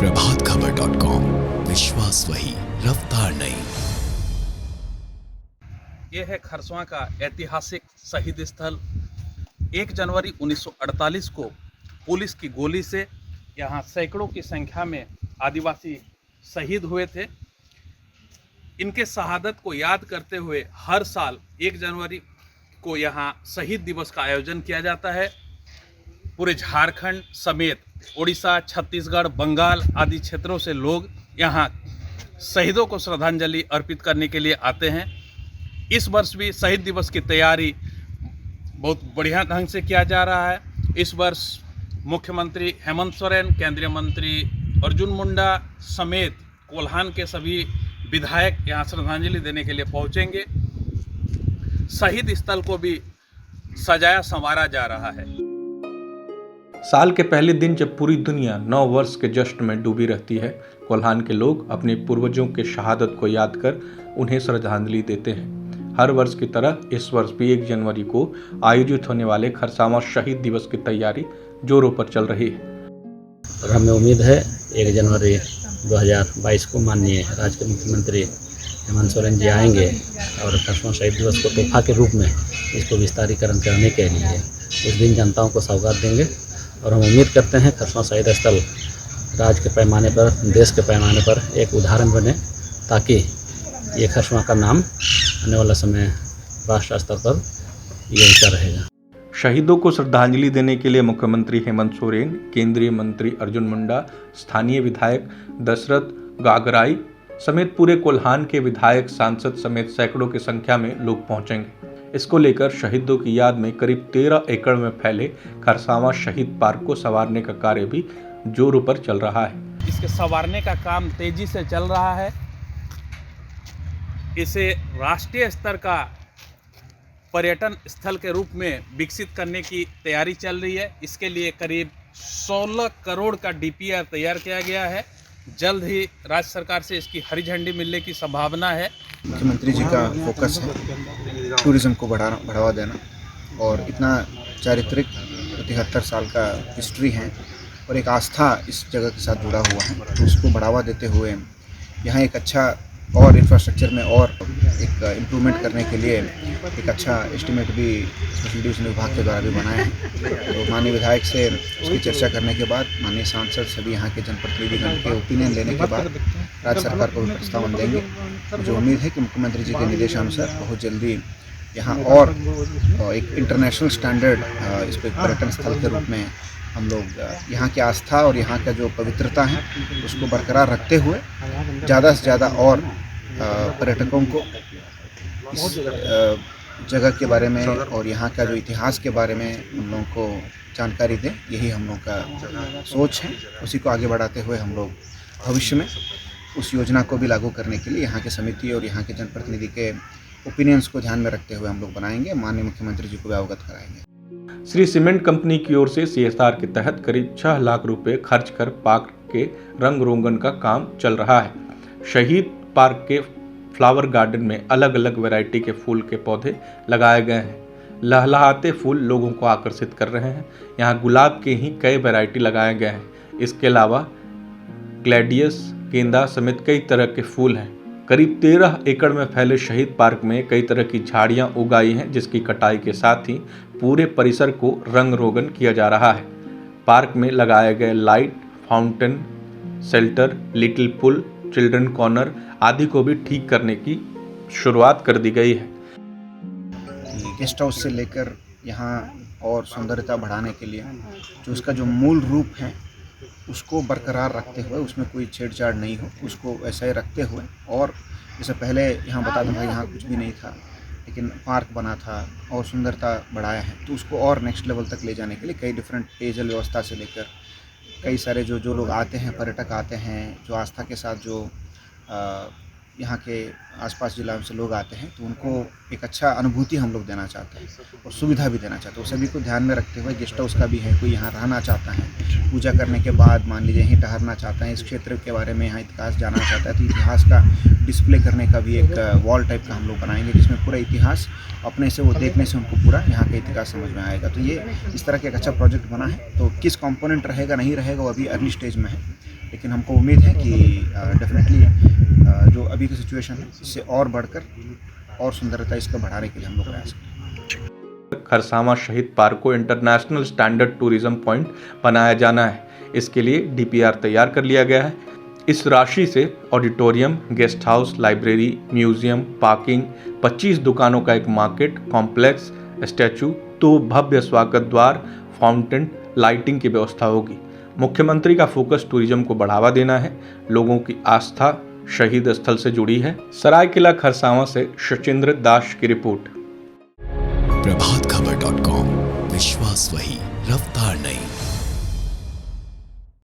प्रभातखबर.com, विश्वास वही, रफ्तार नहीं। ये है खरसवां का ऐतिहासिक शहीद स्थल। 1 जनवरी 1948 को पुलिस की गोली से यहाँ सैकड़ों की संख्या में आदिवासी शहीद हुए थे। इनके शहादत को याद करते हुए हर साल 1 जनवरी को यहाँ शहीद दिवस का आयोजन किया जाता है। पूरे झारखंड समेत उड़ीसा, छत्तीसगढ़, बंगाल आदि क्षेत्रों से लोग यहाँ शहीदों को श्रद्धांजलि अर्पित करने के लिए आते हैं। इस वर्ष भी शहीद दिवस की तैयारी बहुत बढ़िया ढंग से किया जा रहा है। इस वर्ष मुख्यमंत्री हेमंत सोरेन, केंद्रीय मंत्री अर्जुन मुंडा समेत कोल्हान के सभी विधायक यहाँ श्रद्धांजलि देने के लिए पहुँचेंगे। शहीद स्थल को भी सजाया संवारा जा रहा है। साल के पहले दिन जब पूरी दुनिया नव वर्ष के जश्न में डूबी रहती है, कोल्हान के लोग अपने पूर्वजों के शहादत को याद कर उन्हें श्रद्धांजलि देते हैं। हर वर्ष की तरह इस वर्ष भी 1 जनवरी को आयोजित होने वाले खरसावां शहीद दिवस की तैयारी जोरों पर चल रही है। और हमें उम्मीद है 1 जनवरी 2022 को माननीय राज्य के मुख्यमंत्री हेमंत सोरेन जी आएंगे और खरसावां शहीद दिवस को तोहफा के रूप में इसको विस्तारीकरण करने के लिए उस दिन जनताओं को सौगात देंगे। और हम उम्मीद करते हैं खरसावां शहीद स्थल राज्य के पैमाने पर, देश के पैमाने पर एक उदाहरण बने, ताकि ये खरसावां का नाम आने वाला समय राष्ट्रीय स्तर पर ये ऊंचा रहेगा। शहीदों को श्रद्धांजलि देने के लिए मुख्यमंत्री हेमंत सोरेन, केंद्रीय मंत्री अर्जुन मुंडा, स्थानीय विधायक दशरथ गागराई समेत पूरे कोल्हान के विधायक, सांसद समेत सैकड़ों की संख्या में लोग पहुंचेंगे। इसको लेकर शहीदों की याद में करीब 13 एकड़ में फैले खरसावां शहीद पार्क को संवारने का कार्य भी जोरों पर चल रहा है। इसके संवारने का काम तेजी से चल रहा है। इसे राष्ट्रीय स्तर का पर्यटन स्थल के रूप में विकसित करने की तैयारी चल रही है। इसके लिए करीब 16 करोड़ का डीपीआर तैयार किया गया है। जल्द ही राज्य सरकार से इसकी हरी झंडी मिलने की संभावना है। मुख्यमंत्री जी का फोकस है टूरिज्म को बढ़ावा देना, और इतना चारित्रिक 73 साल का हिस्ट्री है और एक आस्था इस जगह के साथ जुड़ा हुआ है, तो उसको बढ़ावा देते हुए यहाँ एक अच्छा और इंफ्रास्ट्रक्चर में और एक इम्प्रूवमेंट करने के लिए एक अच्छा एस्टिमेट भी स्पेशल डिवीजन विभाग के द्वारा भी बनाया है। तो माननीय विधायक से उसकी चर्चा करने के बाद माननीय सांसद सभी यहाँ के जनप्रतिनिधिगण के ओपिनियन लेने के बाद राज्य सरकार को भी प्रस्तावन देंगे। मुझे उम्मीद है कि मुख्यमंत्री जी के निर्देशानुसार बहुत जल्दी यहाँ और एक इंटरनेशनल स्टैंडर्ड इस पर पर्यटन स्थल के रूप में हम लोग यहाँ की आस्था और यहाँ का जो पवित्रता है उसको बरकरार रखते हुए ज़्यादा से ज़्यादा और पर्यटकों को इस जगह के बारे में और यहाँ का जो इतिहास के बारे में उन लोगों को जानकारी दें। यही हम लोग का सोच है। उसी को आगे बढ़ाते हुए हम लोग भविष्य में उस योजना को भी लागू करने के लिए यहाँ के समिति और यहाँ के जनप्रतिनिधि के ओपिनियंस को ध्यान में रखते हुए हम लोग बनाएंगे। माननीय मुख्यमंत्री जी को भी अवगत कराएंगे। श्री सीमेंट कंपनी की ओर से CSR के तहत करीब 6 लाख रुपए खर्च कर पार्क के रंग रोगन का काम चल रहा है। शहीद पार्क के फ्लावर गार्डन में अलग अलग वैरायटी के फूल के पौधे लगाए गए हैं। लहलहाते फूल लोगों को आकर्षित कर रहे हैं। यहाँ गुलाब के ही कई वैरायटी लगाए गए हैं। इसके अलावा ग्लैडियस, गेंदा समेत कई तरह के फूल हैं। करीब 13 एकड़ में फैले शहीद पार्क में कई तरह की झाड़ियां उगाई हैं, जिसकी कटाई के साथ ही पूरे परिसर को रंग रोगन किया जा रहा है। पार्क में लगाए गए लाइट, फाउंटेन, शेल्टर, लिटिल पुल, चिल्ड्रन कॉर्नर आदि को भी ठीक करने की शुरुआत कर दी गई है। गेस्ट हाउस से लेकर यहाँ और सुंदरता बढ़ाने के लिए जो उसका जो मूल रूप है उसको बरकरार रखते हुए, उसमें कोई छेड़छाड़ नहीं हो, उसको ऐसा ही रखते हुए, और जैसे पहले यहाँ बता दूँगा यहाँ कुछ भी नहीं था लेकिन पार्क बना था और सुंदरता बढ़ाया है, तो उसको और नेक्स्ट लेवल तक ले जाने के लिए कई डिफरेंट पेयजल व्यवस्था से लेकर कई सारे जो लोग आते हैं, पर्यटक आते हैं, जो आस्था के साथ जो यहाँ के आसपास जिला से लोग आते हैं, तो उनको एक अच्छा अनुभूति हम लोग देना चाहते हैं और सुविधा भी देना चाहते हैं। सभी को ध्यान में रखते हुए गेस्ट हाउस का भी है, कोई यहाँ रहना चाहता है, पूजा करने के बाद मान लीजिए यहीं ठहरना चाहता है, इस क्षेत्र के बारे में यहाँ इतिहास जानना चाहता है, तो इतिहास का डिस्प्ले करने का भी एक वॉल टाइप का हम लोग बनाएंगे, जिसमें पूरा इतिहास अपने से वो देखने से उनको पूरा यहाँ का इतिहास समझ में आएगा। तो ये इस तरह का एक अच्छा प्रोजेक्ट बना है। तो किस कंपोनेंट रहेगा नहीं रहेगा वो अभी अर्ली स्टेज में है, लेकिन हमको उम्मीद है कि डेफिनेटली जो अभी की सिचुएशन है इससे और बढ़कर और सुंदरता इसको बढ़ाने के लिए हम लोग प्रयास करें। खरसावां शहीद पार्क को इंटरनेशनल स्टैंडर्ड टूरिज्म पॉइंट बनाया जाना है। इसके लिए डीपीआर तैयार कर लिया गया है। इस राशि से auditorium, guest house, library, museum, parking, 25 दुकानों का एक मार्केट कॉम्प्लेक्स, स्टैचू, 2 भव्य स्वागत द्वार, फाउंटेन, लाइटिंग की व्यवस्था होगी। मुख्यमंत्री का फोकस टूरिज्म को बढ़ावा देना है। लोगों की आस्था शहीद स्थल से जुड़ी है। सरायकेला खरसावां से शचिंद्र दास की रिपोर्ट। प्रभातखबर.com, विश्वास वही, रफ्तार नहीं।